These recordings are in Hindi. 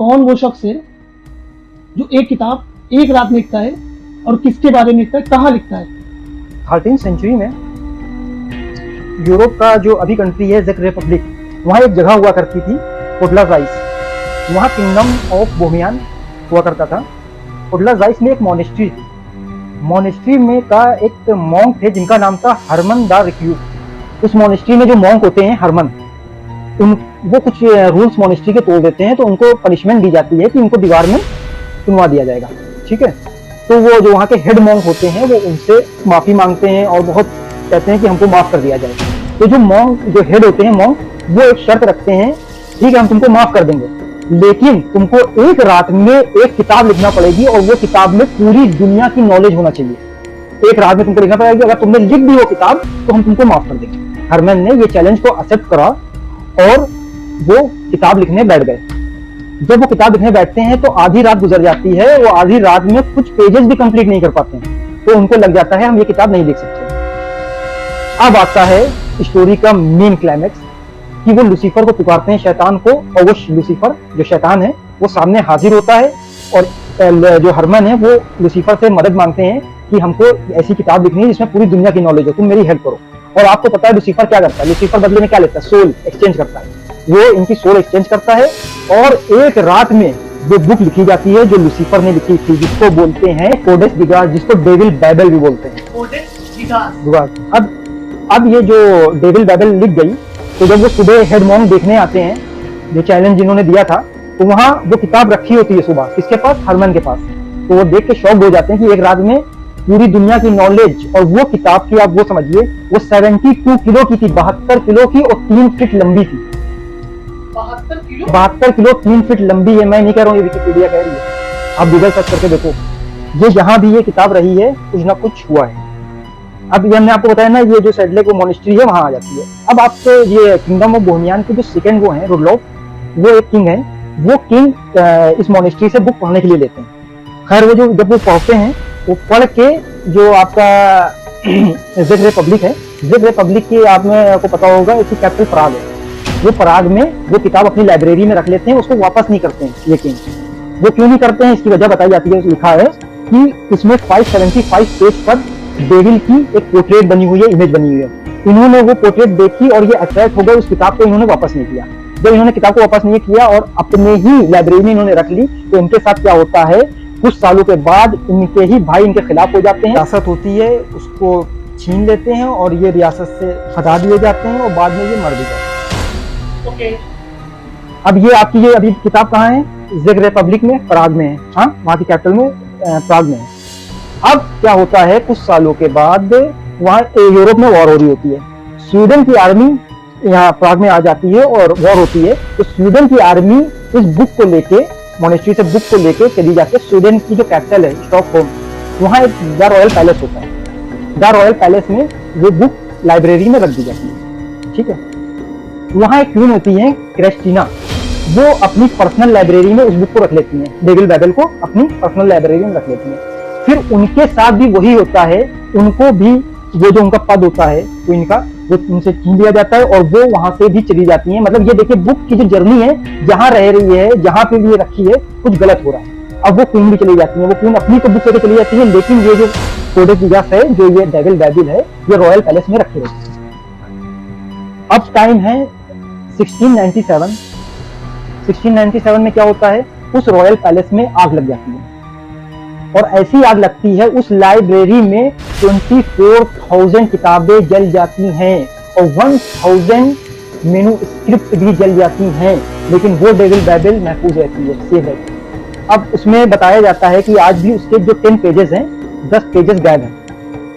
कौन वो शख्स है जो एक किताब एक रात में लिखता है और किसके बारे में लिखता है, कहाँ लिखता है? 13वीं सेंचुरी में यूरोप का जो अभी कंट्री है ज़ेक रिपब्लिक, वहाँ एक जगह हुआ करती थी पोडला ज़ाइस। वहाँ किंगडम ऑफ बोहेमियन हुआ करता था। पोडला ज़ाइस में एक मोनेस्ट्री थी। मोनेस्ट्री में का एक मॉन्क थे जिनका नाम था हरमन द रिक्यूट। उस मोनेस्ट्री में जो मॉन्क होते हैं हरमन, वो कुछ रूल्स मोनेस्ट्री के तोड़ देते हैं, तो उनको पनिशमेंट दी जाती है कि उनको दीवार में सुनवा दिया जाएगा। ठीक है, तो वो जो वहाँ के हेड मॉन्क होते हैं वो उनसे माफी मांगते हैं और बहुत कहते हैं कि हमको माफ कर दिया जाए। तो जो मॉन्क, जो हेड होते हैं मॉन्क, वो एक शर्त रखते हैं, ठीक है हम तुमको माफ कर देंगे, लेकिन तुमको एक रात में एक किताब लिखना पड़ेगी और वो किताब में पूरी दुनिया की नॉलेज होना चाहिए। एक रात में तुमको लिखना पड़ेगा, अगर तुमने लिख दी वो किताब तो हम तुमको माफ कर देंगे। हरमन ने ये चैलेंज को एक्सेप्ट करा और वो किताब लिखने बैठ गए। जब वो किताब लिखने बैठते हैं तो आधी रात गुजर जाती है, वो आधी रात में कुछ पेजेस भी कंप्लीट नहीं कर पाते हैं, तो उनको लग जाता है हम ये किताब नहीं लिख सकते। अब आता है स्टोरी का मेन क्लाइमेक्स कि वो लूसीफर को पुकारते हैं, शैतान को, और वो लूसीफर जो शैतान है वो सामने हाजिर होता है और जो हरमन है वो लूसीफर से मदद मांगते हैं कि हमको ऐसी किताब लिखनी है जिसमें पूरी दुनिया की नॉलेज हो, तुम मेरी हेल्प करो। और आपको पता है लूसीफर क्या करता है? लूसीफर बदले में क्या लेता है? सोल एक्सचेंज करता है। वो इनकी सोल एक्सचेंज करता है और एक रात में जो बुक लिखी जाती है जो लूसीफर ने लिखी थी, जिसको बोलते हैं कोडेक्स दिगास, जिसको डेविल बाइबल भी बोलते हैं। कोडेक्स दिगास। अब ये जो डेविल बाइबल लिख गई, तो जब वो सुबह हेड मॉन्क देखने आते हैं, जो चैलेंज जिन्होंने दिया था, तो वहां वो किताब रखी होती है सुबह, किसके पास? हरमन के पास। तो वो देख के शॉक हो जाते हैं कि एक रात में पूरी दुनिया की नॉलेज, और वो किताब की आप वो समझिए वो 72 किलो की थी, 72 किलो की और 3 फीट लंबी थी। 72 किलो 3 फीट लंबी है। मैं नहीं कह रहा हूँ, ये विकिपीडिया कह रही है, आप गूगल सर्च करके देखो। ये जहां भी ये किताब रही है कुछ ना कुछ हुआ है। अब ये हमने आपको बताया ना, ये जो सेडलेक वो मोनेस्ट्री है वहां आ जाती है। अब आपको ये किंगडम ऑफ बोहेमियन के जो सेकंड वो है रुडलॉफ, वो एक किंग है, वो किंग इस मोनेस्ट्री से बुक पढ़ने के लिए लेते हैं। खैर वो जो जब वो पढ़ते हैं, वो पढ़ के जो आपका ज़ेक रिपब्लिक है, ज़ेक रिपब्लिक की आपको पता होगा इसकी कैपिटल पराग है। वो पराग में वो किताब अपनी लाइब्रेरी में रख लेते हैं, उसको वापस नहीं करते हैं ये किंग। वो क्यों नहीं करते हैं, इसकी वजह बताई जाती है। लिखा है कि इसमें 575 पेज पर डेविल की एक पोर्ट्रेट बनी हुई है, इमेज बनी हुई है। इन्होंने वो पोर्ट्रेट देखी और ये अट्रैक्ट हो गए, उस किताब को इन्होंने वापस नहीं किया। जब इन्होंने किताब को वापस नहीं किया और अपने ही लाइब्रेरी में इन्होंने रख ली, तो इनके साथ क्या होता है, कुछ सालों के बाद इनके ही भाई इनके खिलाफ हो जाते हैं। रियासत होती है उसको छीन लेते हैं और ये रियासत से हटा दिए जाते हैं और बाद में ये मर भी जाते हैं। अब ये आपकी ये अभी किताब कहाँ है? ज़ेक रिपब्लिक में, पराग में है। हाँ, वहाँ की कैपिटल में पराग में है। अब क्या होता है, कुछ सालों के बाद वहाँ यूरोप में वॉर हो रही होती है। स्वीडन की आर्मी यहाँ प्राग में आ जाती है और वॉर होती है। तो स्वीडन की आर्मी इस बुक को लेके, मोनेस्ट्री से बुक को लेके चली जाके स्वीडन की जो कैपिटल है स्टॉकहोम, वहाँ एक द रॉयल पैलेस होता है। द रॉयल पैलेस में वो बुक लाइब्रेरी में रख दी जाती है। ठीक है, वहाँ एक क्वीन होती है क्रिस्टीना, वो अपनी पर्सनल लाइब्रेरी में उस बुक को रख लेती हैं, डेविल बाइबल को अपनी पर्सनल लाइब्रेरी में रख लेती हैं। फिर उनके साथ भी वही होता है, उनको भी वो जो उनका पद होता है वो इनका वो उनसे छीन लिया जाता है और वो वहां से भी चली जाती है। मतलब ये देखिए बुक की जो जर्नी है, जहां रह रही है, जहां पे भी ये रखी है, कुछ गलत हो रहा है। अब वो क्वीन भी चली जाती है, वो क्वीन अपनी तो बुक लेके चली जाती है, लेकिन ये जो कोडेक्स दिगास है, जो ये डेविल बाइबल है, ये रॉयल पैलेस में रखी रहती है। अब टाइम है 1697। 1697 में क्या होता है, उस रॉयल पैलेस में आग लग जाती है और ऐसी आग लगती है उस लाइब्रेरी में 24,000 किताबें जल जाती हैं और 1000 मैन्युस्क्रिप्ट भी जल जाती हैं, लेकिन वो डेविल बाइबल महफूज रहती है, सेव रहती है। अब उसमें बताया जाता है कि आज भी उसके जो 10 पेजेस हैं, 10 पेजेस गायब हैं।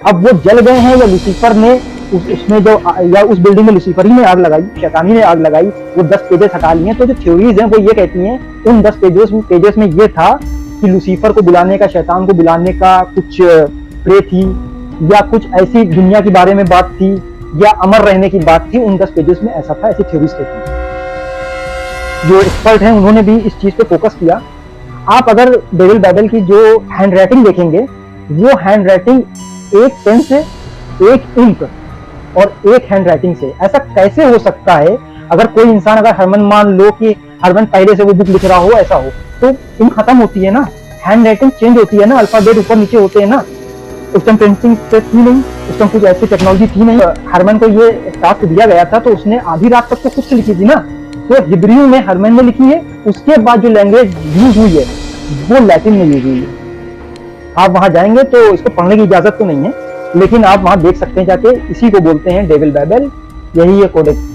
अब वो जल गए हैं या लूसीफर ने उसमें जो या उस बिल्डिंग में लूसीफर ही ने आग लगाई, शैतानी ने आग लगाई, वो 10 पेजेस हटा लिए। तो जो थ्योरीज हैं वो ये कहती हैं उन 10 पेजेस में ये था कि लूसीफर को बुलाने का, शैतान को बुलाने का कुछ प्रे थी या कुछ ऐसी दुनिया के बारे में बात थी या अमर रहने की बात थी। उन 10 पेजेस में ऐसा था, ऐसी थ्योरीज कहती हैं। जो एक्सपर्ट हैं उन्होंने भी इस चीज पे फोकस किया। आप अगर डेविल बाइबल की जो हैंड राइटिंग देखेंगे, वो हैंड राइटिंग एक पेन से, एक इंक और एक हैंड राइटिंग से। ऐसा कैसे हो सकता है? अगर कोई इंसान, अगर हरमन मान लो कि हरमन पहले से वो बुक लिख रहा हो, ऐसा हो, तो इंक खत्म होती है ना, हैंड राइटिंग चेंज होती है ना, अल्फाबेट ऊपर नीचे होते हैं ना। उस टाइम प्रिंटिंग प्रेस थी नहीं, उस टाइम कुछ ऐसी टेक्नोलॉजी थी नहीं। हरमन को ये टास्क दिया गया था तो उसने आधी रात तक तो खुद से लिखी थी ना, तो हिब्रू में हरमन ने लिखी है, उसके बाद जो लैंग्वेज यूज हुई है वो लैटिन में यूज हुई है। आप वहां जाएंगे तो इसको पढ़ने की इजाजत तो नहीं है, लेकिन आप वहां देख सकते हैं जाके, इसी को बोलते हैं डेविल बाइबल, यही है कोडेक्स